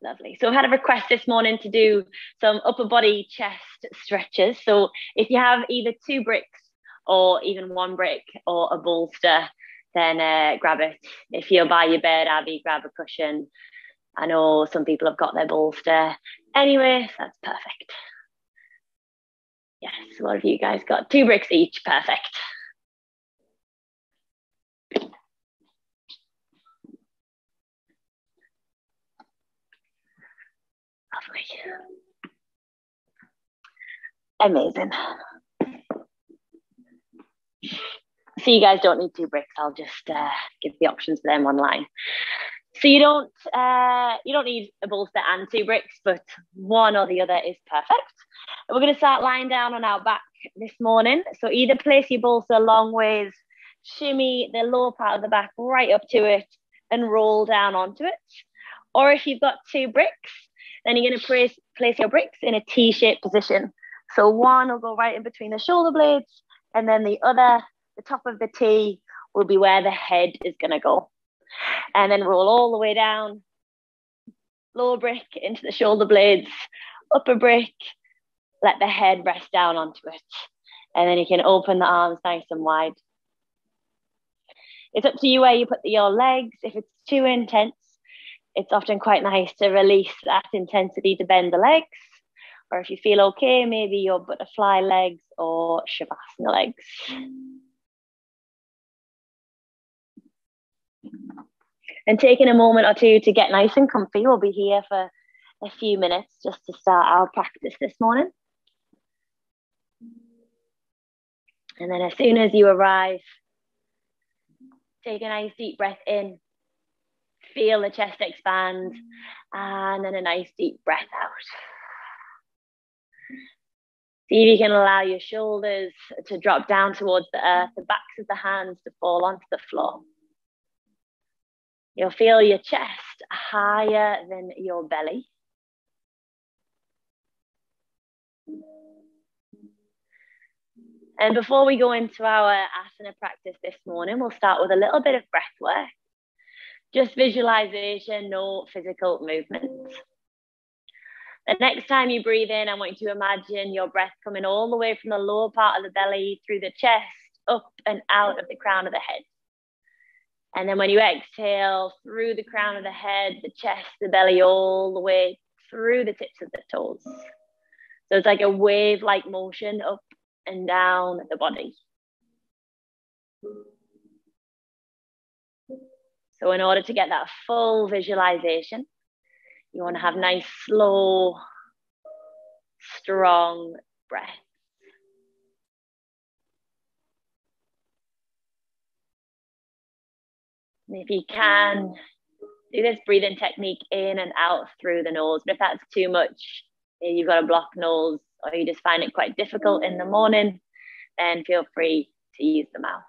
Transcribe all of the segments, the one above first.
Lovely. So I've had a request this morning to do some upper body chest stretches. So if you have either two bricks or even one brick or a bolster, then grab it. If you're by your bed, Abby, grab a cushion. I know some people have got their bolster. Anyway, that's perfect. Yes, what have you guys got? Two bricks each. Perfect. Lovely. Amazing. So you guys don't need two bricks. I'll just give the options for them online. So you don't need a bolster and two bricks, but one or the other is perfect. We're going to start lying down on our back this morning. So either place your bolster long ways, shimmy the lower part of the back right up to it, and roll down onto it. Or if you've got two bricks, then you're going to place your bricks in a T-shaped position. So one will go right in between the shoulder blades, and then the other, the top of the T, will be where the head is going to go. And then roll all the way down, lower brick into the shoulder blades, upper brick, let the head rest down onto it. And then you can open the arms nice and wide. It's up to you where you put your legs. If it's too intense, it's often quite nice to release that intensity to bend the legs. Or if you feel okay, maybe your butterfly legs or shavasana legs. And taking a moment or two to get nice and comfy. We'll be here for a few minutes just to start our practice this morning. And then as soon as you arrive, take a nice deep breath in. Feel the chest expand. And then a nice deep breath out. See if you can allow your shoulders to drop down towards the earth, the backs of the hands to fall onto the floor. You'll feel your chest higher than your belly. And before we go into our asana practice this morning, we'll start with a little bit of breath work. Just visualization, no physical movement. The next time you breathe in, I want you to imagine your breath coming all the way from the lower part of the belly, through the chest, up and out of the crown of the head. And then when you exhale, through the crown of the head, the chest, the belly, all the way through the tips of the toes. So it's like a wave-like motion up and down the body. So in order to get that full visualization, you want to have nice, slow, strong breath. And if you can, do this breathing technique in and out through the nose. But if that's too much, if you've got a blocked nose or you just find it quite difficult in the morning, then feel free to use the mouth.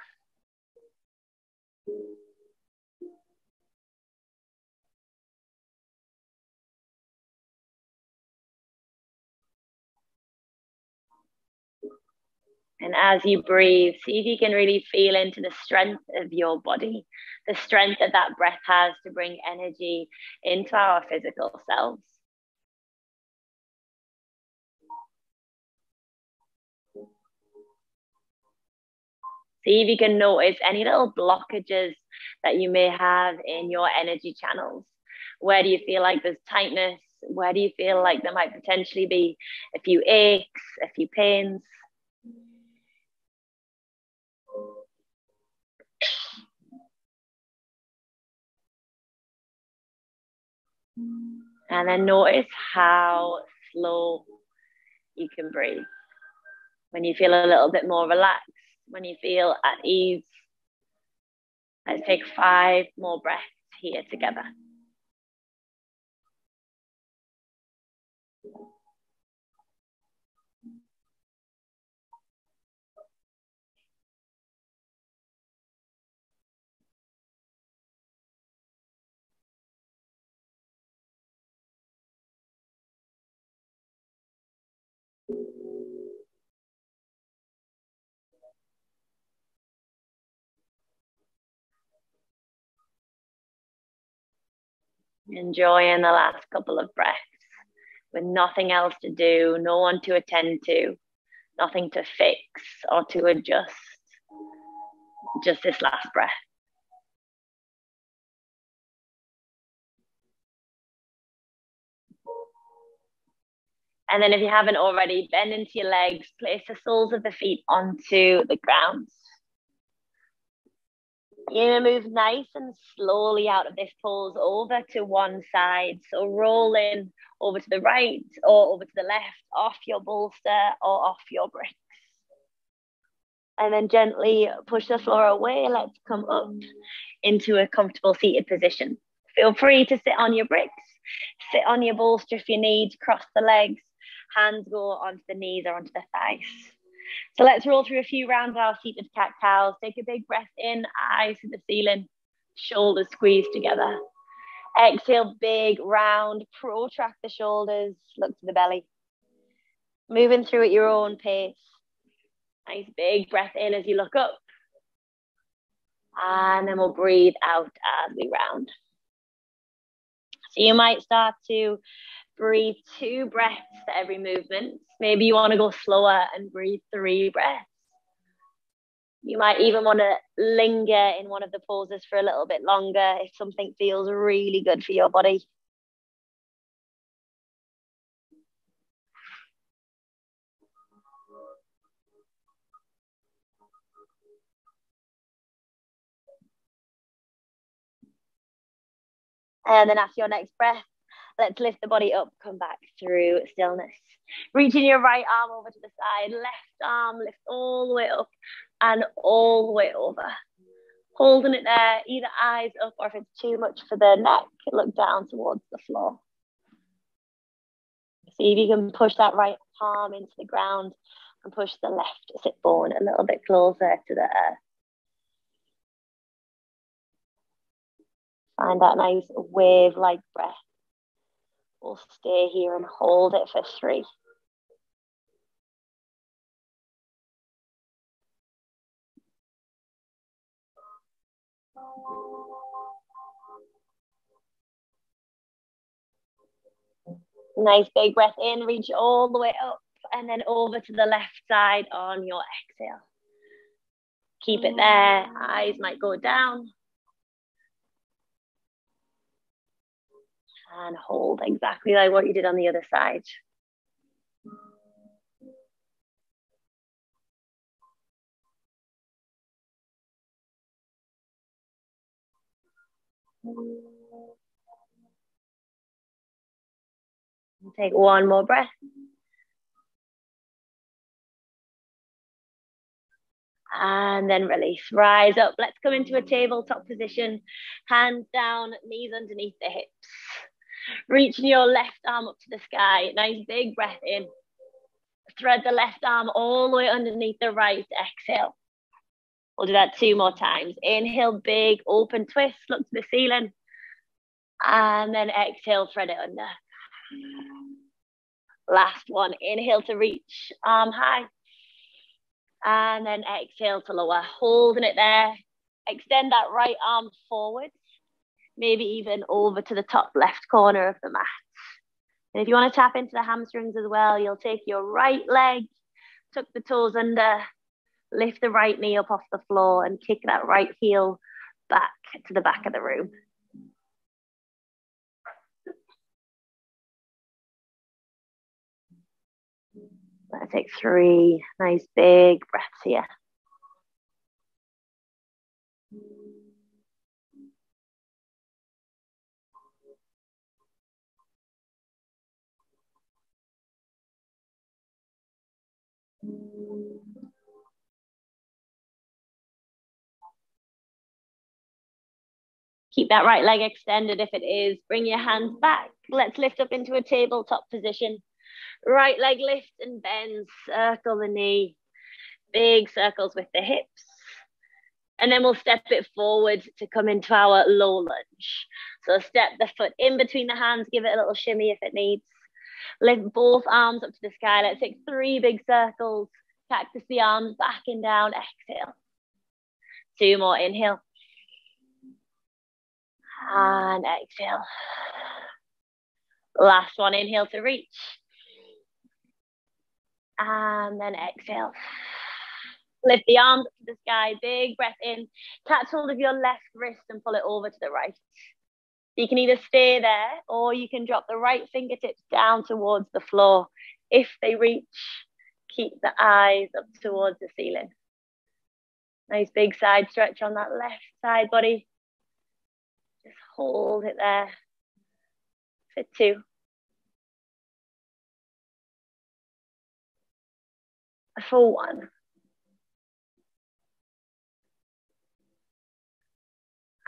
And as you breathe, see if you can really feel into the strength of your body, the strength that that breath has to bring energy into our physical selves. See if you can notice any little blockages that you may have in your energy channels. Where do you feel like there's tightness? Where do you feel like there might potentially be a few aches, a few pains? And then notice how slow you can breathe. When you feel a little bit more relaxed, when you feel at ease. Let's take 5 more breaths here together. Enjoying the last couple of breaths with nothing else to do, no one to attend to, nothing to fix or to adjust. Just this last breath. And then if you haven't already, bend into your legs, place the soles of the feet onto the ground. You're gonna move nice and slowly out of this pose over to one side. So rolling over to the right or over to the left, off your bolster or off your bricks. And then gently push the floor away. Let's come up into a comfortable seated position. Feel free to sit on your bricks, sit on your bolster if you need, cross the legs, hands go onto the knees or onto the thighs. So let's roll through a few rounds of our seated cat cows. Take a big breath in, eyes to the ceiling, shoulders squeezed together. Exhale, big, round, protract the shoulders, look to the belly. Moving through at your own pace. Nice big breath in as you look up. And then we'll breathe out as we round. So you might start to breathe 2 breaths for every movement. Maybe you want to go slower and breathe 3 breaths. You might even want to linger in one of the poses for a little bit longer if something feels really good for your body. And then after your next breath, let's lift the body up, come back through stillness. Reaching your right arm over to the side, left arm lift all the way up and all the way over. Holding it there, either eyes up or if it's too much for the neck, look down towards the floor. See if you can push that right palm into the ground and push the left sit bone a little bit closer to the earth. Find that nice wave-like breath. We'll stay here and hold it for 3. Nice big breath in, reach all the way up and then over to the left side on your exhale. Keep it there, eyes might go down. And hold exactly like what you did on the other side. Take one more breath. And then release, rise up. Let's come into a tabletop position. Hands down, knees underneath the hips. Reaching your left arm up to the sky. Nice big breath in. Thread the left arm all the way underneath the right. Exhale. We'll do that 2 more times. Inhale, big open twist, look to the ceiling. And then exhale, thread it under. Last one, inhale to reach, arm high. And then exhale to lower, holding it there. Extend that right arm forward, maybe even over to the top left corner of the mat. And if you want to tap into the hamstrings as well, you'll take your right leg, tuck the toes under, lift the right knee up off the floor and kick that right heel back to the back of the room. Let's take 3 nice big breaths here. Keep that right leg extended if it is. Bring your hands back. Let's lift up into a tabletop position. Right leg lifts and bends. Circle the knee. Big circles with the hips. And then we'll step it forward to come into our low lunge. So step the foot in between the hands. Give it a little shimmy if it needs. Lift both arms up to the sky. Let's take 3 big circles. Cactus the arms back and down. Exhale. 2 more. Inhale. And exhale. Last one, inhale to reach. And then exhale. Lift the arms up to the sky, big breath in. Catch hold of your left wrist and pull it over to the right. You can either stay there or you can drop the right fingertips down towards the floor. If they reach, keep the eyes up towards the ceiling. Nice big side stretch on that left side body. Just hold it there for 2. For 1.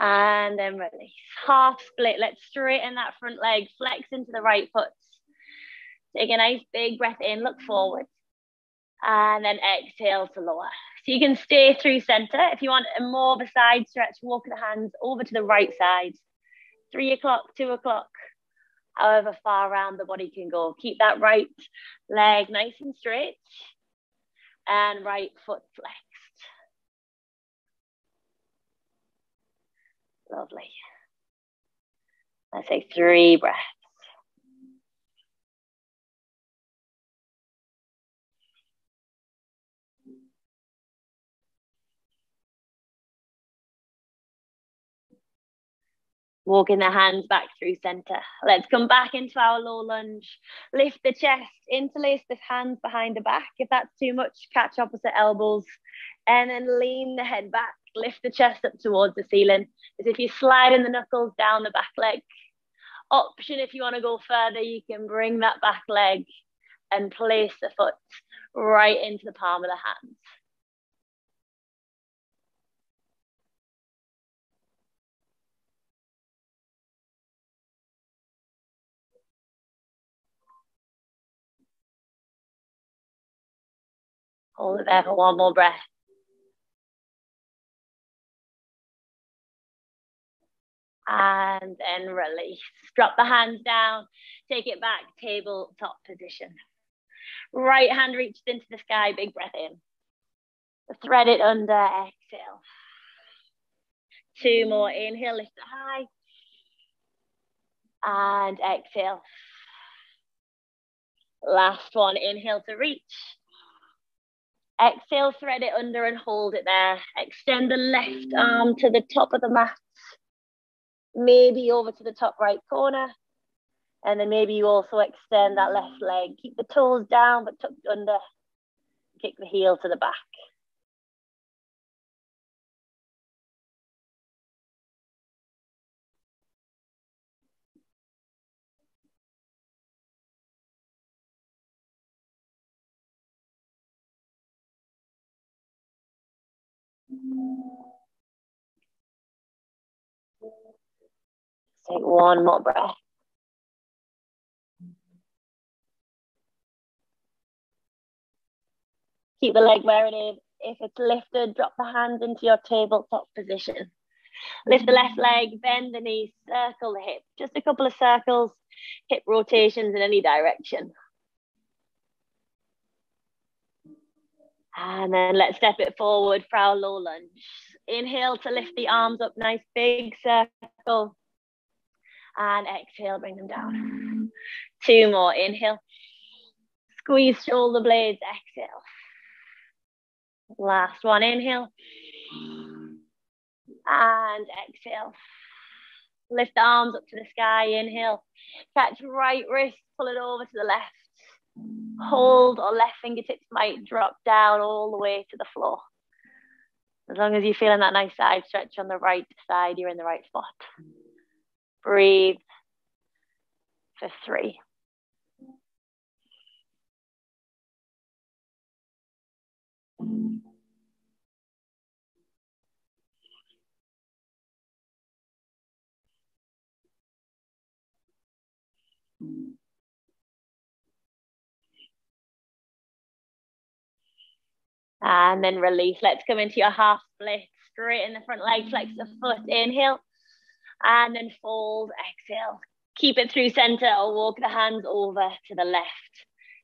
And then release. Half split. Let's straighten that front leg. Flex into the right foot. Take a nice big breath in. Look forward. And then exhale to lower. So you can stay through center. If you want a more of a side stretch, walk the hands over to the right side. 3 o'clock, 2 o'clock. However far around the body can go. Keep that right leg nice and straight. And right foot flexed. Lovely. Let's take 3 breaths. Walking the hands back through center. Let's come back into our low lunge. Lift the chest, interlace the hands behind the back. If that's too much, catch opposite elbows. And then lean the head back. Lift the chest up towards the ceiling. As if you're sliding the knuckles down the back leg. Option, if you want to go further, you can bring that back leg and place the foot right into the palm of the hands. Hold it there for 1 more breath. And then release. Drop the hands down. Take it back, tabletop position. Right hand reaches into the sky, big breath in. Thread it under, exhale. 2 more, inhale, lift it high. And exhale. Last one, inhale to reach. Exhale, thread it under and hold it there. Extend the left arm to the top of the mat. Maybe over to the top right corner. And then maybe you also extend that left leg. Keep the toes down, but tucked under. Kick the heel to the back. Take 1 more breath. Keep the leg where it is. If it's lifted, drop the hands into your tabletop position. Lift the left leg, bend the knees, circle the hip. Just a couple of circles, hip rotations in any direction. And then let's step it forward for our low lunge. Inhale to lift the arms up, nice big circle. And exhale, bring them down. 2 more, inhale. Squeeze shoulder blades, exhale. Last one, inhale. And exhale. Lift the arms up to the sky, inhale. Catch right wrist, pull it over to the left. Hold, or left fingertips might drop down all the way to the floor. As long as you're feeling that nice side stretch on the right side, you're in the right spot. Breathe for 3. And then release. Let's come into your half split. Straighten the front leg, flex the foot, inhale. And then fold, exhale. Keep it through center or walk the hands over to the left.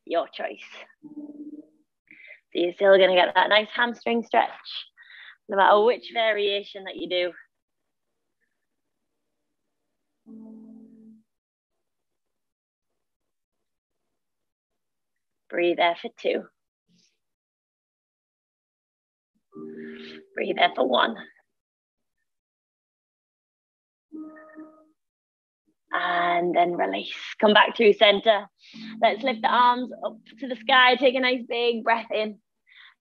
Your choice. So you're still going to get that nice hamstring stretch, no matter which variation that you do. Breathe there for 2. Breathe there for 1. And then release. Come back through center. Let's lift the arms up to the sky. Take a nice big breath in.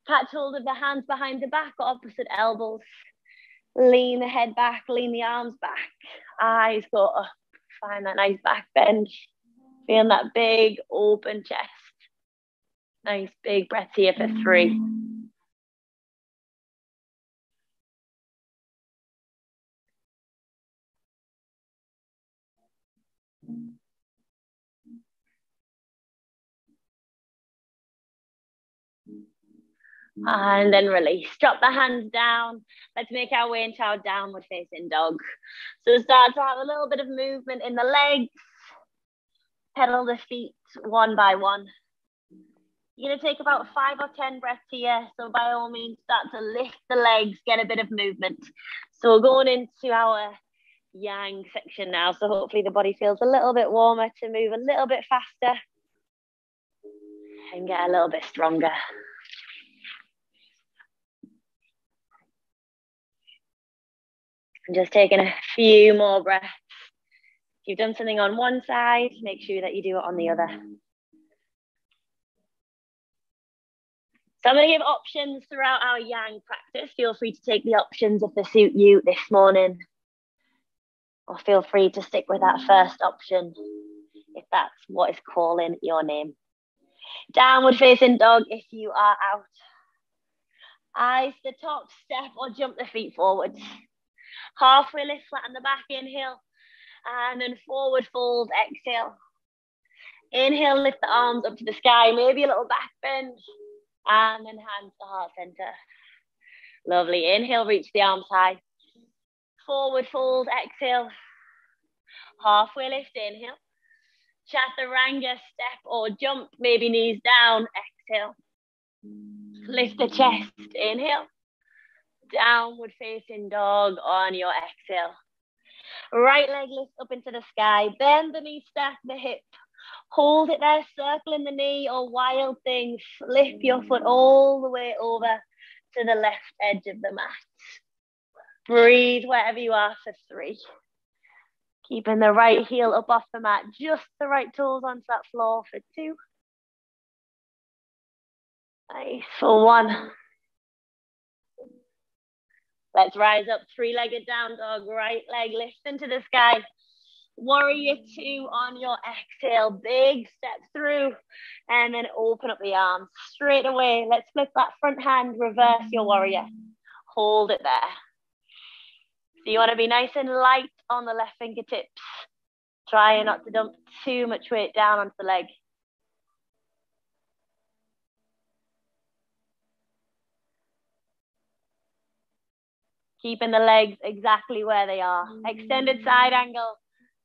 Catch hold of the hands behind the back, opposite elbows. Lean the head back, lean the arms back. Eyes go up. Find that nice back bend. Feeling that big open chest. Nice big breath here for 3. And then release. Drop the hands down. Let's make our way into our downward facing dog. So start to have a little bit of movement in the legs. Pedal the feet one by one. You're going to take about 5 or 10 breaths here. So by all means, start to lift the legs, get a bit of movement. So we're going into our yang section now. So hopefully the body feels a little bit warmer to move a little bit faster and get a little bit stronger. And just taking a few more breaths. If you've done something on one side, make sure that you do it on the other. So I'm going to give options throughout our yang practice. Feel free to take the options if they suit you this morning. Or feel free to stick with that first option if that's what is calling your name. Downward facing dog if you are out. Eyes to the top, step or jump the feet forward. Halfway lift, flatten the back, inhale. And then forward fold, exhale. Inhale, lift the arms up to the sky, maybe a little back bend. And then hands to heart center. Lovely. Inhale, reach the arms high. Forward fold, exhale. Halfway lift, inhale. Chaturanga, step or jump, maybe knees down, exhale. Lift the chest, inhale. Downward facing dog on your exhale. Right leg lifts up into the sky. Bend the knee, stack the hip. Hold it there, circling the knee or wild things. Lift your foot all the way over to the left edge of the mat. Breathe wherever you are for 3. Keeping the right heel up off the mat, just the right toes onto that floor for 2. Nice, for 1. Let's rise up, 3-legged down dog, right leg lifts into the sky. Warrior 2 on your exhale, big step through, and then open up the arms straight away. Let's flip that front hand, reverse your warrior. Hold it there. So you want to be nice and light on the left fingertips. Try not to dump too much weight down onto the leg. Keeping the legs exactly where they are. Extended side angle.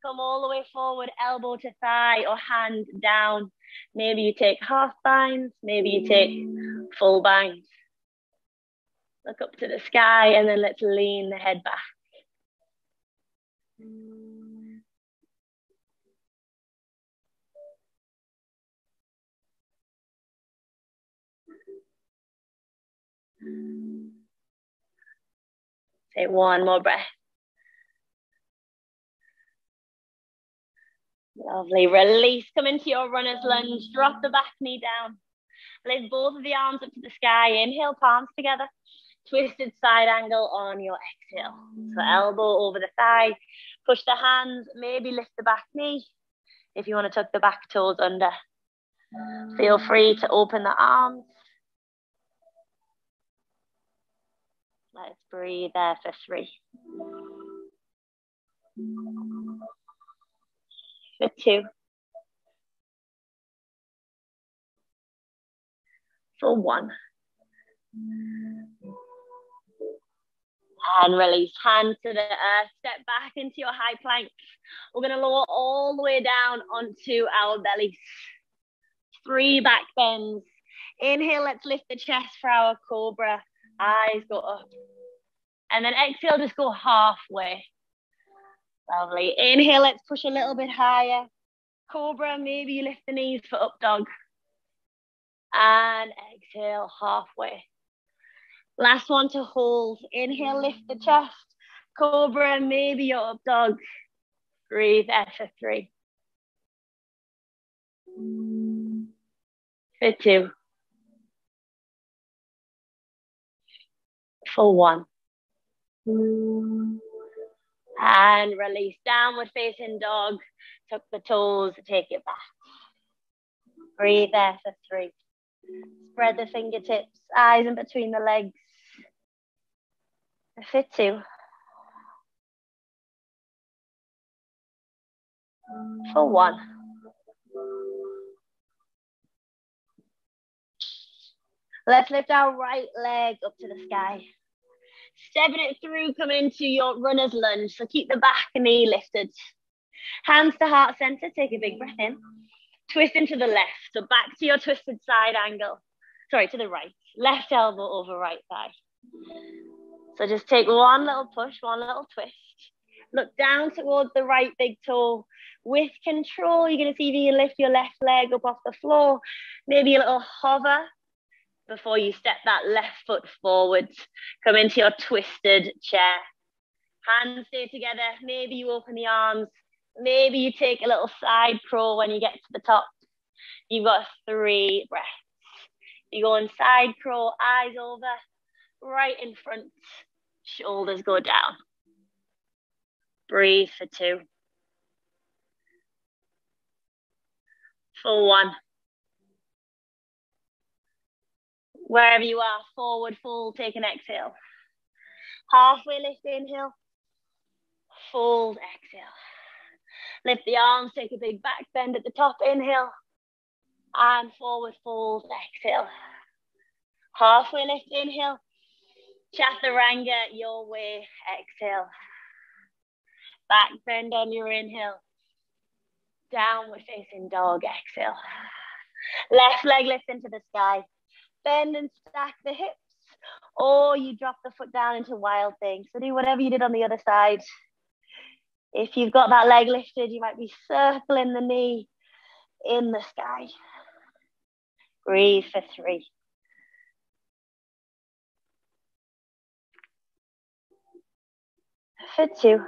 Come all the way forward, elbow to thigh or hand down. Maybe you take half binds, maybe you take full binds. Look up to the sky and then let's lean the head back. Take 1 more breath. Lovely. Release. Come into your runner's lunge. Drop the back knee down. Lift both of the arms up to the sky. Inhale, palms together. Twisted side angle on your exhale. So elbow over the thigh. Push the hands. Maybe lift the back knee. If you want to tuck the back toes under. Feel free to open the arms. Let's breathe there for 3. For 2. For 1. And release. Hand to the earth. Step back into your high plank. We're going to lower all the way down onto our bellies. 3 back bends. Inhale, let's lift the chest for our cobra. Eyes go up. And then exhale, just go halfway. Lovely. Inhale, let's push a little bit higher. Cobra, maybe you lift the knees for up dog. And exhale halfway. Last one to hold. Inhale, lift the chest. Cobra, maybe your up dog. Breathe there for 3. For 2. For 1. And release. Downward facing dog. Tuck the toes, take it back. Breathe there for 3. Spread the fingertips, eyes in between the legs. For 2. For 1. Let's lift our right leg up to the sky. Stepping it through, come into your runner's lunge. So keep the back knee lifted. Hands to heart center, take a big breath in. Twist into the left, so back to your twisted side angle. Sorry, to the right. Left elbow over right thigh. So just take one little push, one little twist. Look down towards the right big toe. With control, you're going to see if you can lift your left leg up off the floor. Maybe a little hover before you step that left foot forward. Come into your twisted chair. Hands stay together. Maybe you open the arms. Maybe you take a little side crow when you get to the top. You've got 3 breaths. You go in side crow, eyes over, right in front, shoulders go down. Breathe for 2. For 1. Wherever you are, forward fold, take an exhale. Halfway lift, inhale. Fold, exhale. Lift the arms, take a big back bend at the top, inhale. And forward fold, exhale. Halfway lift, inhale. Chaturanga, your way, exhale. Back bend on your inhale. Downward facing dog, exhale. Left leg lift into the sky. Bend and stack the hips. Or you drop the foot down into wild thing. So do whatever you did on the other side. If you've got that leg lifted, you might be circling the knee in the sky. Breathe for 3. For 2.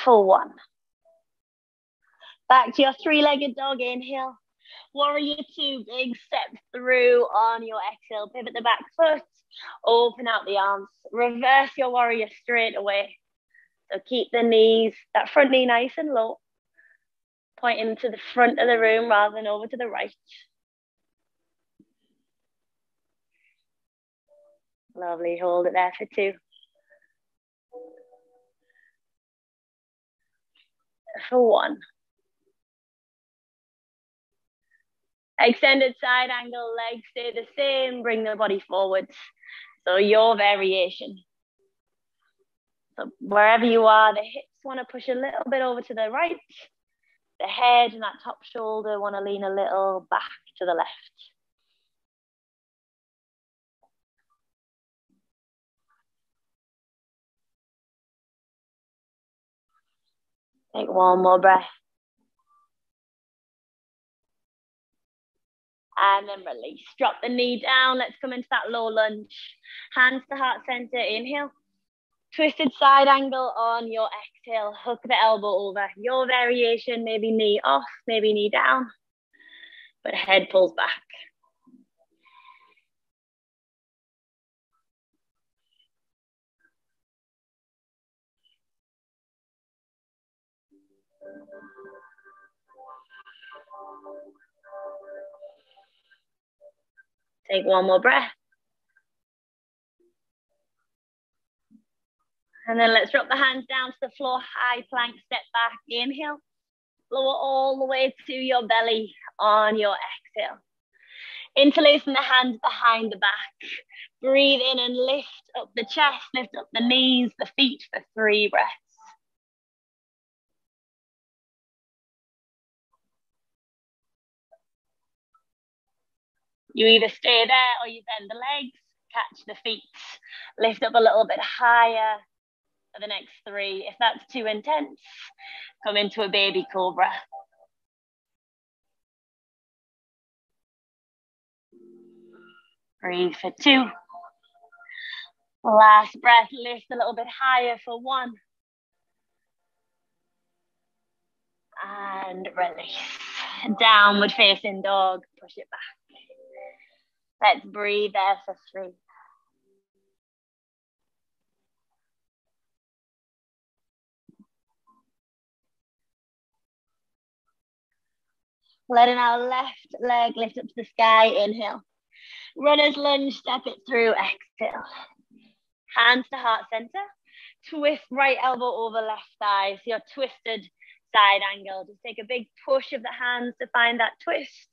For 1. Back to your 3-legged dog, inhale. Warrior 2, big step through on your exhale. Pivot the back foot, open out the arms. Reverse your warrior straight away. So keep the knees, that front knee nice and low. Pointing to the front of the room rather than over to the right. Lovely, hold it there for 2. For 1. Extended side angle, legs stay the same, bring the body forward. So your variation. So wherever you are, the hips want to push a little bit over to the right. The head and that top shoulder want to lean a little back to the left. Take one more breath. And then release. Drop the knee down. Let's come into that low lunge. Hands to heart center. Inhale. Twisted side angle on your exhale. Hook the elbow over. Your variation, maybe knee off, maybe knee down. But head pulls back. Take one more breath. And then let's drop the hands down to the floor, high plank, step back, inhale. Lower all the way to your belly on your exhale. Interlacing the hands behind the back. Breathe in and lift up the chest, lift up the knees, the feet for 3 breaths. You either stay there or you bend the legs, catch the feet, lift up a little bit higher for the next 3. If that's too intense, come into a baby cobra. Breathe for 2. Last breath, lift a little bit higher for 1. And release. Downward facing dog, push it back. Let's breathe there for 3. Letting our left leg lift up to the sky, inhale. Runner's lunge, step it through, exhale. Hands to heart center. Twist right elbow over left thigh. So your twisted side angle. Just take a big push of the hands to find that twist.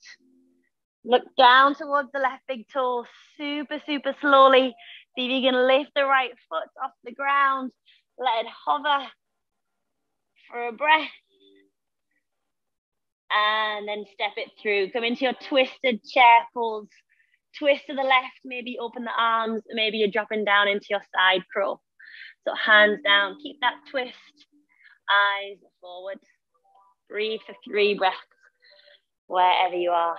Look down towards the left big toe, super, super slowly. See if you can lift the right foot off the ground. Let it hover for a breath. And then step it through. Come into your twisted chair pose. Twist to the left, maybe open the arms. Maybe you're dropping down into your side crow. So hands down, keep that twist. Eyes forward. Breathe for 3 breaths, wherever you are.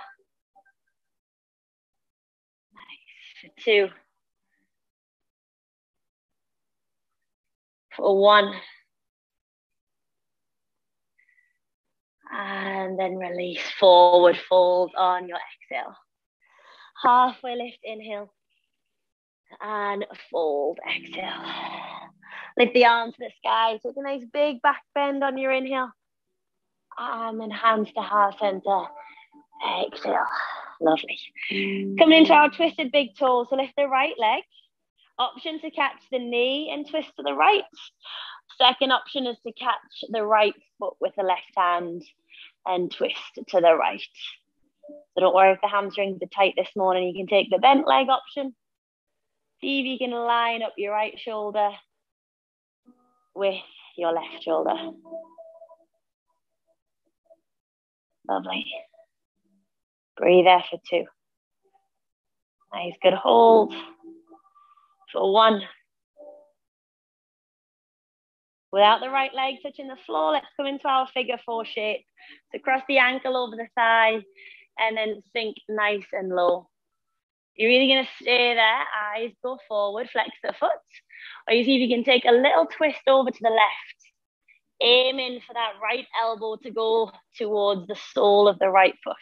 Nice. For 2. For 1. And then release, forward fold on your exhale. Halfway lift, inhale. And fold, exhale. Lift the arms to the sky. Take a nice big back bend on your inhale. And then hands to heart center. Exhale. Lovely. Coming into our twisted big toe. So lift the right leg. Option to catch the knee and twist to the right. Second option is to catch the right foot with the left hand and twist to the right. So don't worry if the hamstrings are tight this morning. You can take the bent leg option. See if you can line up your right shoulder with your left shoulder. Lovely. Breathe there for 2. Nice, good hold. For 1. Without the right leg touching the floor, let's come into our figure 4 shape. So cross the ankle over the thigh and then sink nice and low. You're either going to stay there, eyes go forward, flex the foot, or you see if you can take a little twist over to the left, aiming for that right elbow to go towards the sole of the right foot.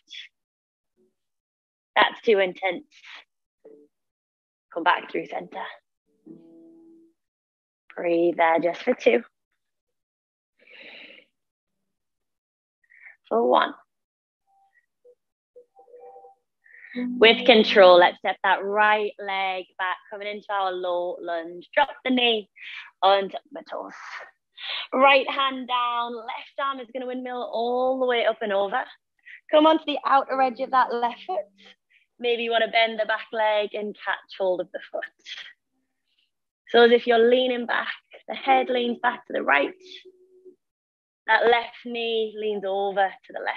That's too intense. Come back through center. Breathe there just for 2. For 1. With control, let's step that right leg back, coming into our low lunge. Drop the knee onto the toes. Right hand down, left arm is going to windmill all the way up and over. Come onto the outer edge of that left foot. Maybe you want to bend the back leg and catch hold of the foot. So as if you're leaning back, the head leans back to the right. That left knee leans over to the left.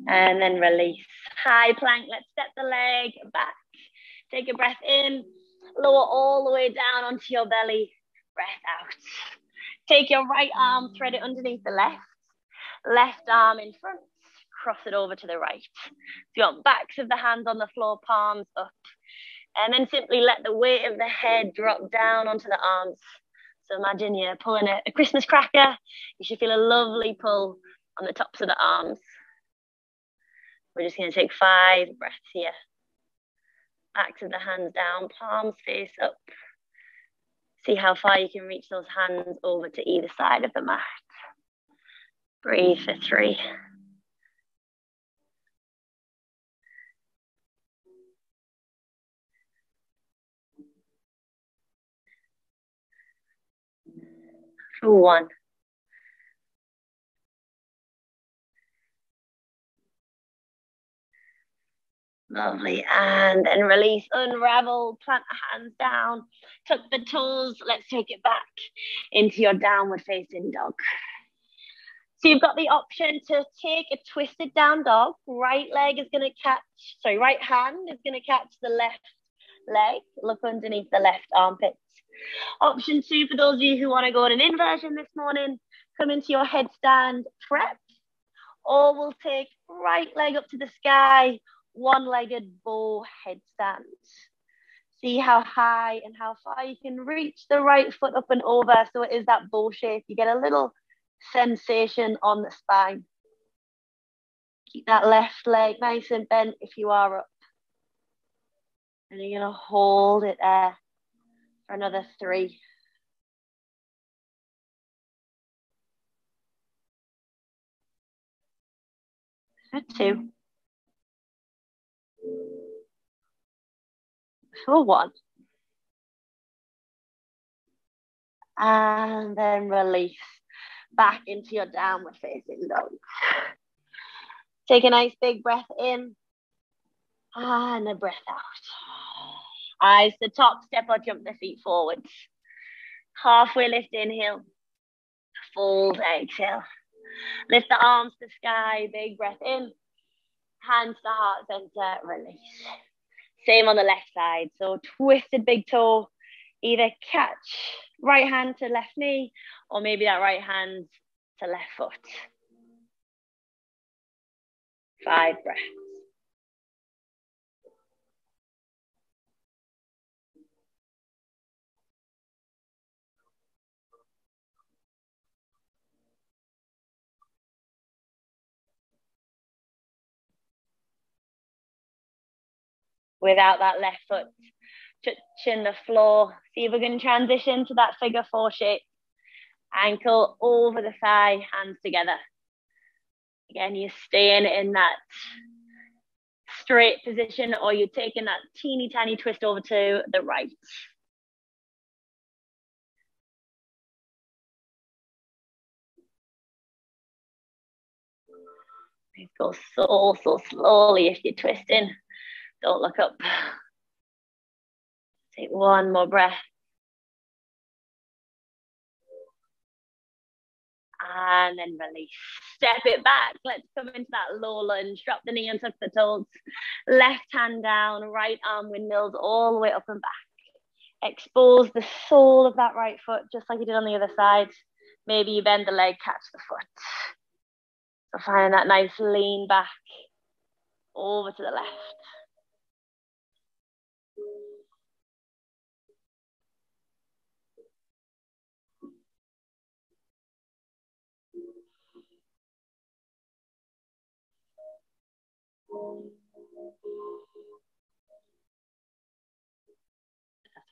And then release. High plank. Let's step the leg back. Take a breath in. Lower all the way down onto your belly. Breath out. Take your right arm, thread it underneath the left. Left arm in front. Cross it over to the right. So you want backs of the hands on the floor, palms up. And then simply let the weight of the head drop down onto the arms. So imagine you're pulling a Christmas cracker. You should feel a lovely pull on the tops of the arms. We're just going to take 5 breaths here. Backs of the hands down, palms face up. See how far you can reach those hands over to either side of the mat. Breathe for 3. For 1. Lovely. And then release, unravel, plant the hands down, tuck the toes. Let's take it back into your downward facing dog. So you've got the option to take a twisted down dog. Right hand is going to catch the left leg. Look underneath the left armpit. Option 2, for those of you who want to go in an inversion this morning, come into your headstand prep, or we'll take right leg up to the sky, one-legged bow headstand. See how high and how far you can reach the right foot up and over, so it is that bow shape. You get a little sensation on the spine. Keep that left leg nice and bent if you are up. And you're going to hold it there for another 3. For 2. For 1. And then release back into your downward facing dog. Take a nice big breath in and a breath out. Eyes to top, step or jump the feet forwards. Halfway lift, inhale. Fold, exhale. Lift the arms to sky, big breath in. Hands to heart center, release. Same on the left side. So twisted big toe. Either catch right hand to left knee, or maybe that right hand to left foot. 5 breaths. Without that left foot touching the floor. See if we can transition to that figure 4 shape. Ankle over the thigh, hands together. Again, you're staying in that straight position, or you're taking that teeny tiny twist over to the right. Go so slowly if you're twisting. Don't look up. Take 1 more breath. And then release. Step it back. Let's come into that low lunge. Drop the knee and tuck the toes. Left hand down, right arm windmills all the way up and back. Expose the sole of that right foot, just like you did on the other side. Maybe you bend the leg, catch the foot. So finding that nice lean back over to the left.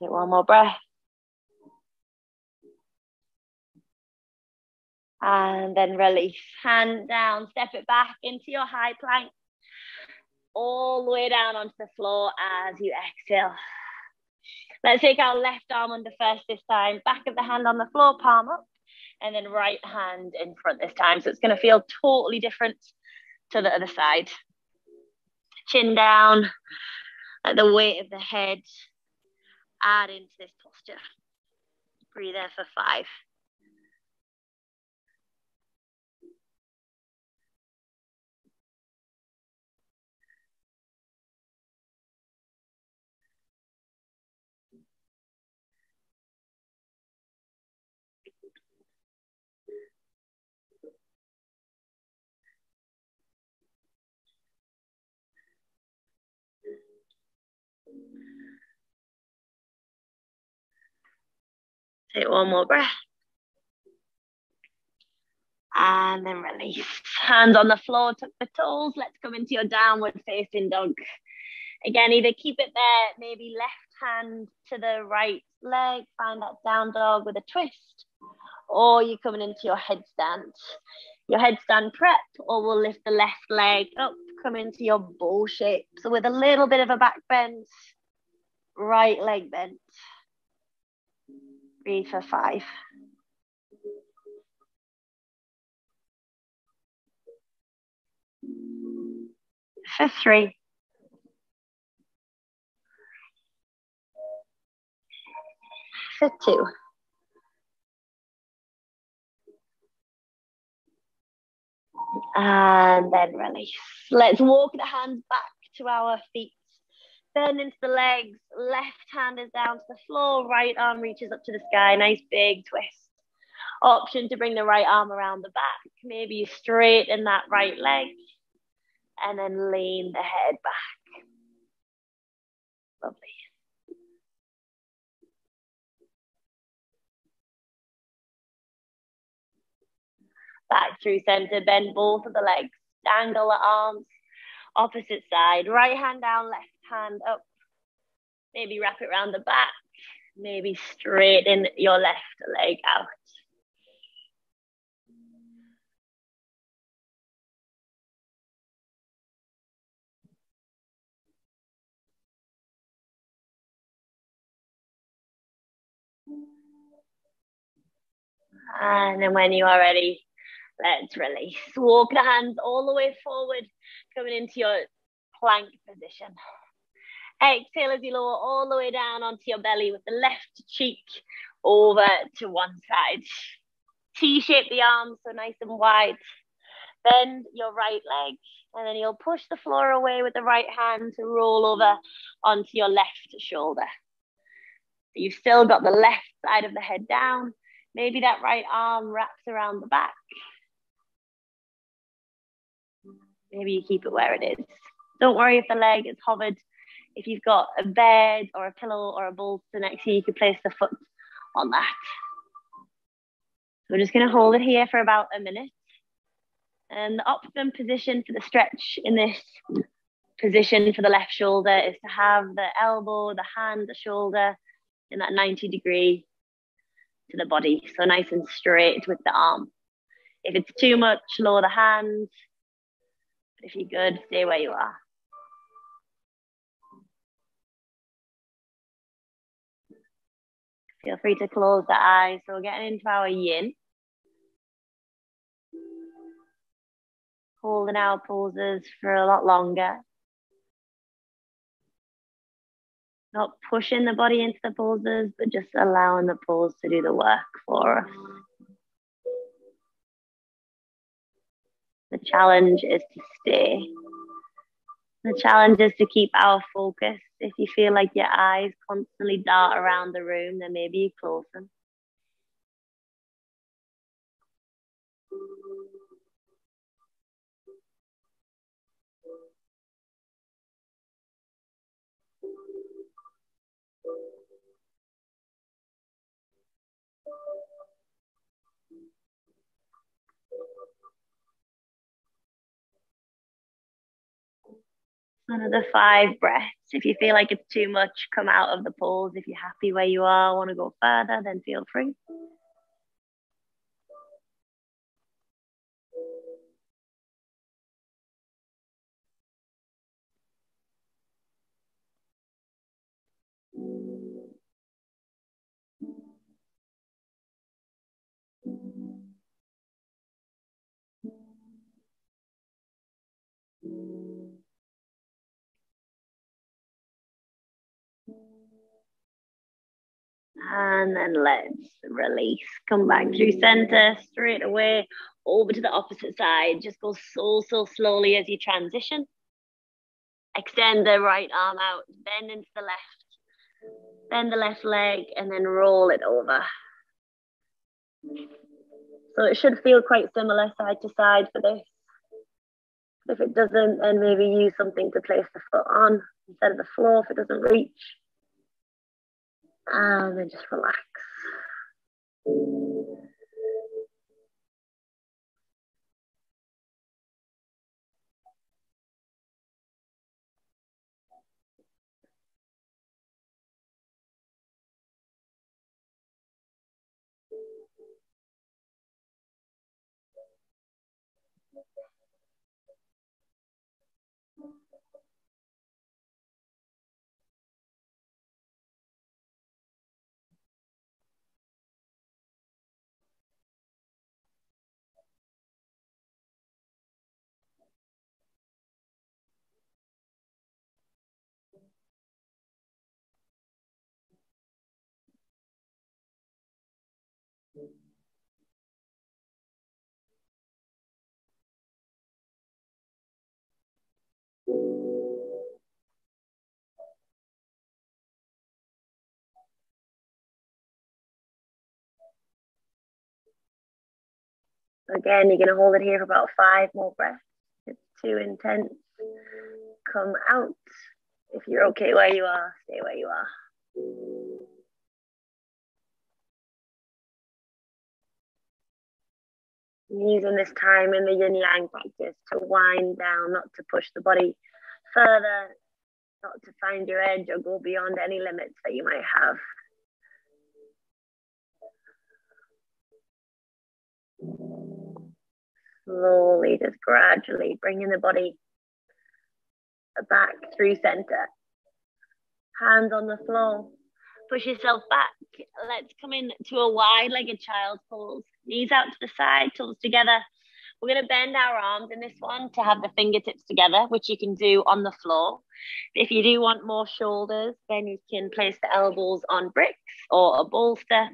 Take 1 more breath. And then release. Hand down, step it back into your high plank. All the way down onto the floor as you exhale. Let's take our left arm under first this time. Back of the hand on the floor, palm up. And then right hand in front this time. So it's going to feel totally different to the other side. Chin down. Let the weight of the head add into this posture. Breathe there for 5. Take 1 more breath. And then release. Hands on the floor, tuck the toes. Let's come into your downward facing dog. Again, either keep it there, maybe left hand to the right leg, find that down dog with a twist, or you're coming into your headstand. Your headstand prep, or we'll lift the left leg up, come into your bow shape. So with a little bit of a back bend, right leg bent. Breathe for 5. For 3. For 2. And then release. Let's walk the hands back to our feet. Bend into the legs. Left hand is down to the floor. Right arm reaches up to the sky. Nice big twist. Option to bring the right arm around the back. Maybe you straighten that right leg. And then lean the head back. Lovely. Back through center. Bend both of the legs. Dangle the arms. Opposite side. Right hand down. Left hand up. Maybe wrap it around the back. Maybe straighten your left leg out. And then when you are ready, let's release. Walk the hands all the way forward, coming into your plank position. Exhale as you lower all the way down onto your belly with the left cheek over to one side. T-shape the arms so nice and wide. Bend your right leg, and then you'll push the floor away with the right hand to roll over onto your left shoulder. So you've still got the left side of the head down. Maybe that right arm wraps around the back. Maybe you keep it where it is. Don't worry if the leg is hovered. If you've got a bed or a pillow or a bolster next to you, you could place the foot on that. So we're just going to hold it here for about a minute. And the optimum position for the stretch in this position for the left shoulder is to have the elbow, the hand, the shoulder in that 90-degree to the body. So nice and straight with the arm. If it's too much, lower the hand. But if you're good, stay where you are. Feel free to close the eyes. So we're getting into our yin. Holding our poses for a lot longer. Not pushing the body into the poses, but just allowing the pose to do the work for us. The challenge is to stay. The challenge is to keep our focus. If you feel like your eyes constantly dart around the room, then maybe you close them. Another 5 breaths. If you feel like it's too much, come out of the pose. If you're happy where you are, want to go further, then feel free. And then let's release. Come back through center, straight away, over to the opposite side. Just go so slowly as you transition. Extend the right arm out, bend into the left. Bend the left leg and then roll it over. So it should feel quite similar side to side for this. If it doesn't, then maybe use something to place the foot on instead of the floor if it doesn't reach. And then just relax. Again, you're going to hold it here for about 5 more breaths. It's too intense. Come out. If you're okay where you are, stay where you are. Using this time in the yin yang practice to wind down, not to push the body further, not to find your edge or go beyond any limits that you might have. Slowly, just gradually bringing the body back through center. Hands on the floor. Push yourself back. Let's come into a wide-legged child's pose. Knees out to the side, toes together. We're going to bend our arms in this one to have the fingertips together, which you can do on the floor. If you do want more shoulders, then you can place the elbows on bricks or a bolster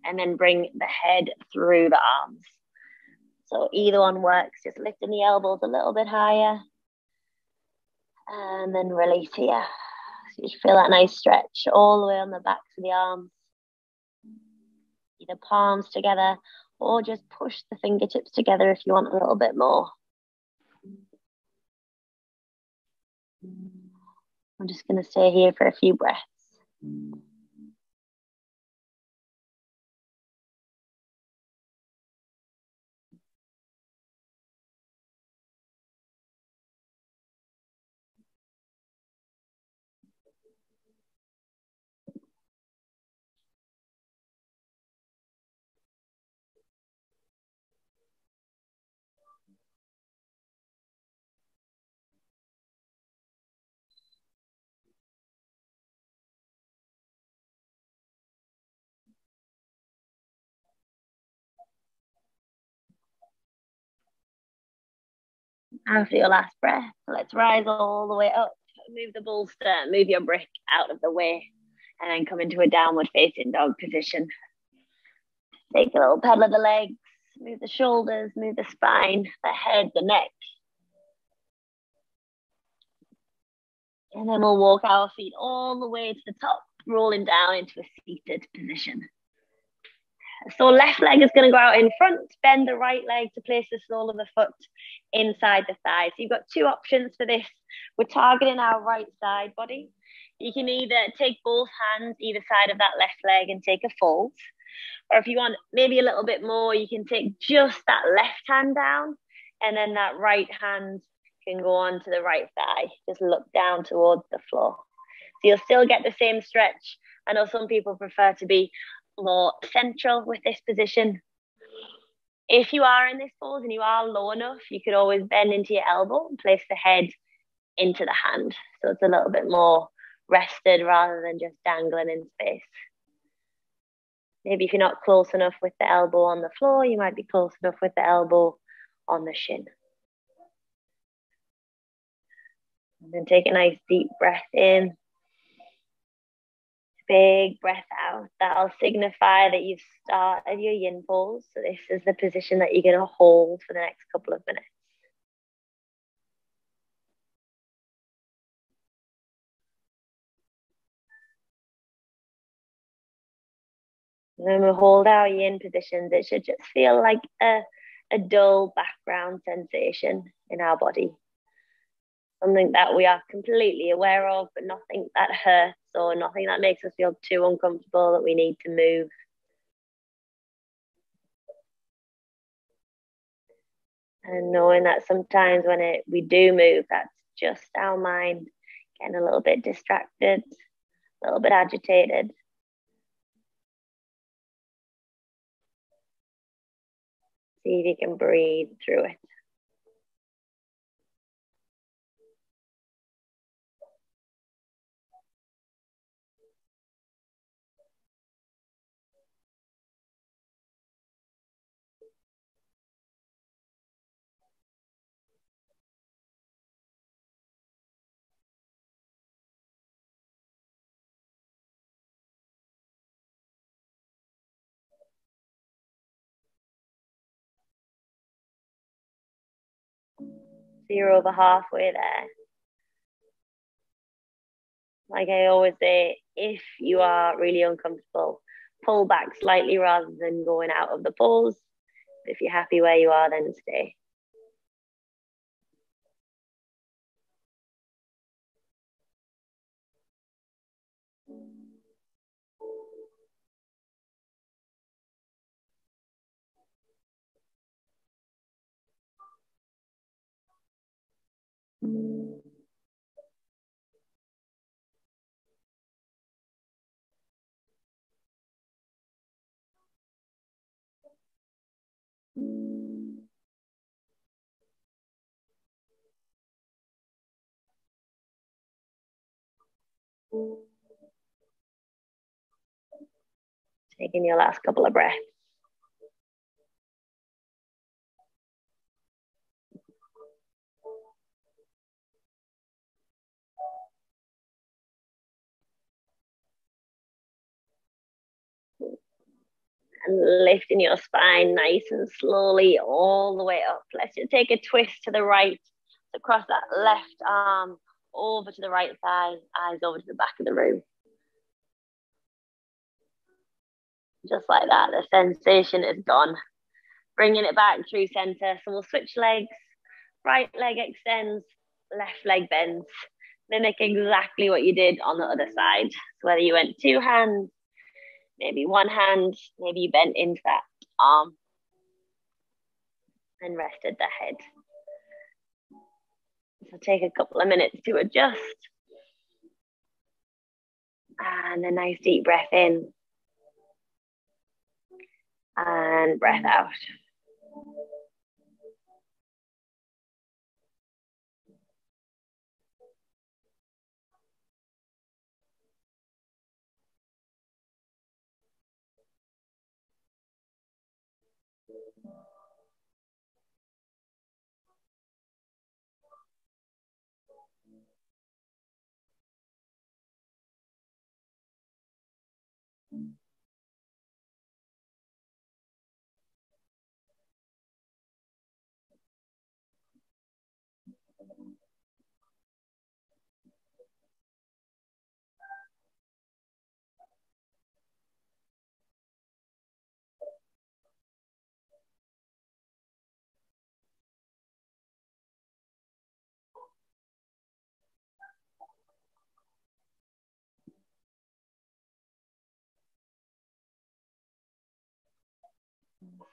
and then bring the head through the arms. So either one works, just lifting the elbows a little bit higher and then release here. So you feel that nice stretch all the way on the backs of the arms. Either palms together or just push the fingertips together if you want a little bit more. I'm just going to stay here for a few breaths. After your last breath, let's rise all the way up. Move the bolster, move your brick out of the way, and then come into a downward facing dog position. Take a little pedal of the legs, move the shoulders, move the spine, the head, the neck. And then we'll walk our feet all the way to the top, rolling down into a seated position. So left leg is going to go out in front, bend the right leg to place the sole of the foot inside the thigh. So you've got 2 options for this. We're targeting our right side body. You can either take both hands either side of that left leg and take a fold. Or if you want maybe a little bit more, you can take just that left hand down and then that right hand can go on to the right thigh. Just look down towards the floor. So you'll still get the same stretch. I know some people prefer to be more central with this position. If you are in this pose and you are low enough, you could always bend into your elbow and place the head into the hand. So it's a little bit more rested rather than just dangling in space. Maybe if you're not close enough with the elbow on the floor, you might be close enough with the elbow on the shin. And then take a nice deep breath in. Big breath out. That'll signify that you've started your yin pose. So this is the position that you're going to hold for the next couple of minutes. When we hold our yin positions, it should just feel like a dull background sensation in our body. Something that we are completely aware of, but nothing that hurts or nothing that makes us feel too uncomfortable that we need to move. And knowing that sometimes when we do move, that's just our mind getting a little bit distracted, a little bit agitated. See if you can breathe through it. So you're over halfway there. Like I always say, if you are really uncomfortable, pull back slightly rather than going out of the pose. If you're happy where you are, then stay. Taking your last couple of breaths. And lifting your spine nice and slowly all the way up. Let's just take a twist to the right, across that left arm, over to the right thigh, eyes over to the back of the room. Just like that, the sensation is gone. Bringing it back through center. So we'll switch legs. Right leg extends, left leg bends. Mimic exactly what you did on the other side. So whether you went two hands, maybe one hand, maybe you bent into that arm and rested the head. So take a couple of minutes to adjust. And a nice deep breath in. And breath out.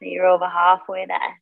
So you're over halfway there.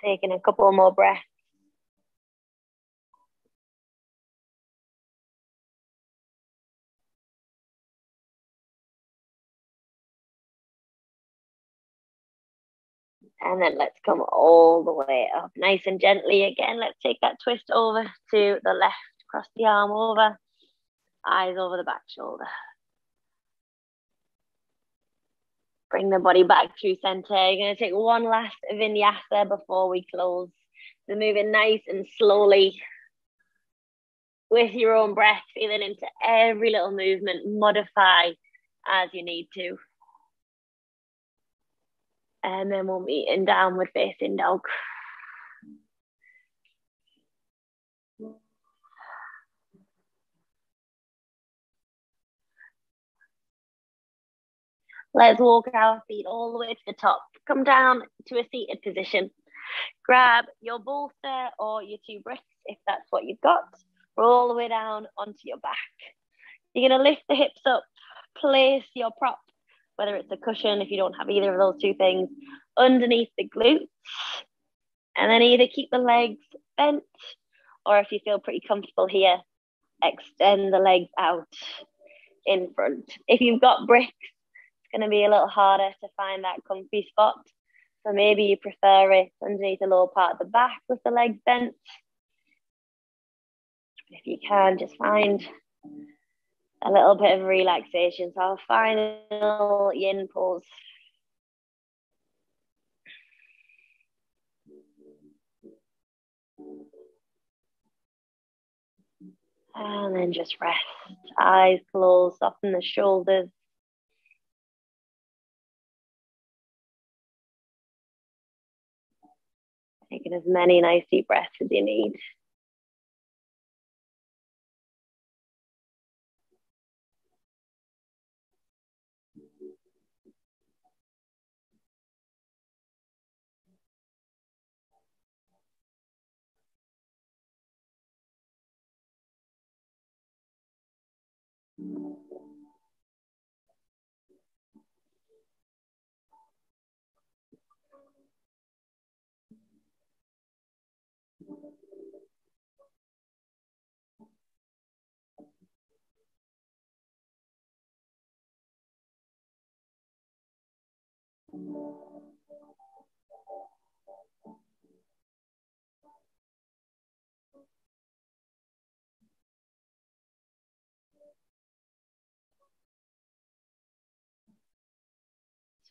Taking a couple more breaths. And then let's come all the way up, nice and gently again. Let's take that twist over to the left, cross the arm over, eyes over the back shoulder. Bring the body back through center. You're going to take one last vinyasa before we close. So moving nice and slowly with your own breath, feeling into every little movement, modify as you need to. And then we'll meet in downward facing dog. Let's walk our feet all the way to the top. Come down to a seated position. Grab your bolster or your two bricks if that's what you've got. Roll the way down onto your back. You're going to lift the hips up, place your prop, whether it's a cushion if you don't have either of those two things, underneath the glutes. And then either keep the legs bent, or if you feel pretty comfortable here, extend the legs out in front. If you've got bricks, it's going to be a little harder to find that comfy spot. So maybe you prefer it underneath the lower part of the back with the legs bent. If you can, just find a little bit of relaxation. So our final yin pose. And then just rest. Eyes closed, soften the shoulders. Taking as many nice deep breaths as you need.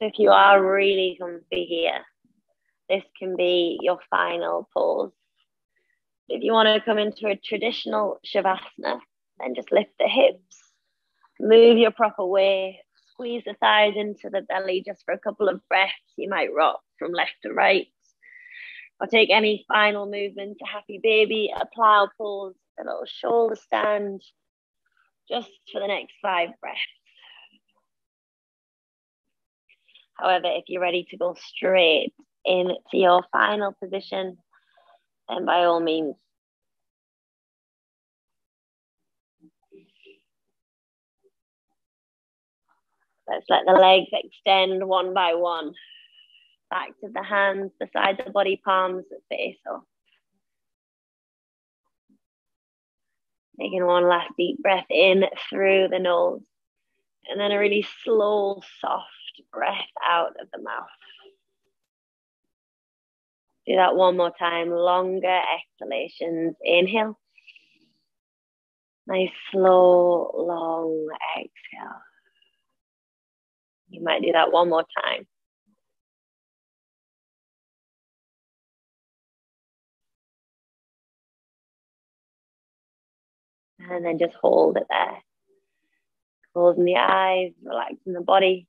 So if you are really comfy here, this can be your final pose. If you want to come into a traditional shavasana, then just lift the hips, move your prop away, squeeze the thighs into the belly just for a couple of breaths. You might rock from left to right, or take any final movement, a happy baby, a plow pose, a little shoulder stand, just for the next 5 breaths. However, if you're ready to go straight into your final position, then by all means, let's let the legs extend one by one. Back to the hands, beside the body, palms face off. Taking one last deep breath in through the nose. And then a really slow, soft breath out of the mouth. Do that one more time. Longer exhalations. Inhale. Nice, slow, long exhale. You might do that one more time. And then just hold it there. Closing the eyes, relaxing the body.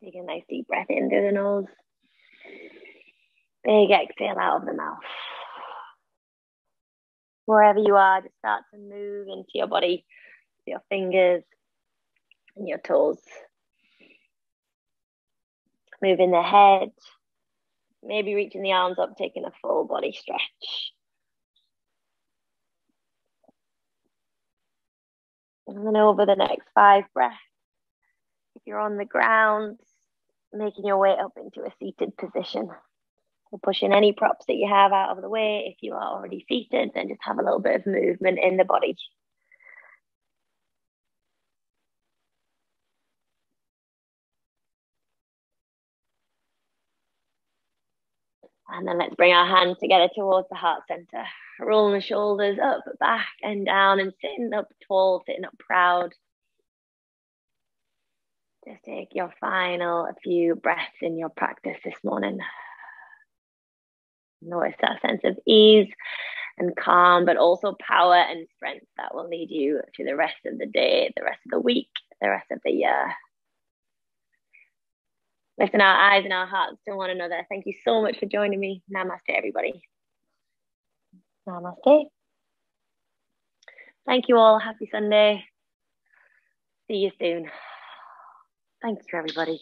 Take a nice deep breath in through the nose. Big exhale out of the mouth. Wherever you are, just start to move into your body, your fingers and your toes. Moving the head, maybe reaching the arms up, taking a full body stretch. And then over the next 5 breaths, if you're on the ground, making your way up into a seated position. So pushing any props that you have out of the way. If you are already seated, then just have a little bit of movement in the body. And then let's bring our hands together towards the heart center. Rolling the shoulders up, back and down, and sitting up tall, sitting up proud. Just take your final few breaths in your practice this morning. Notice that sense of ease and calm, but also power and strength that will lead you to the rest of the day, the rest of the week, the rest of the year. Lifting our eyes and our hearts to one another. Thank you so much for joining me. Namaste, everybody. Namaste. Thank you all. Happy Sunday. See you soon. Thank you, everybody.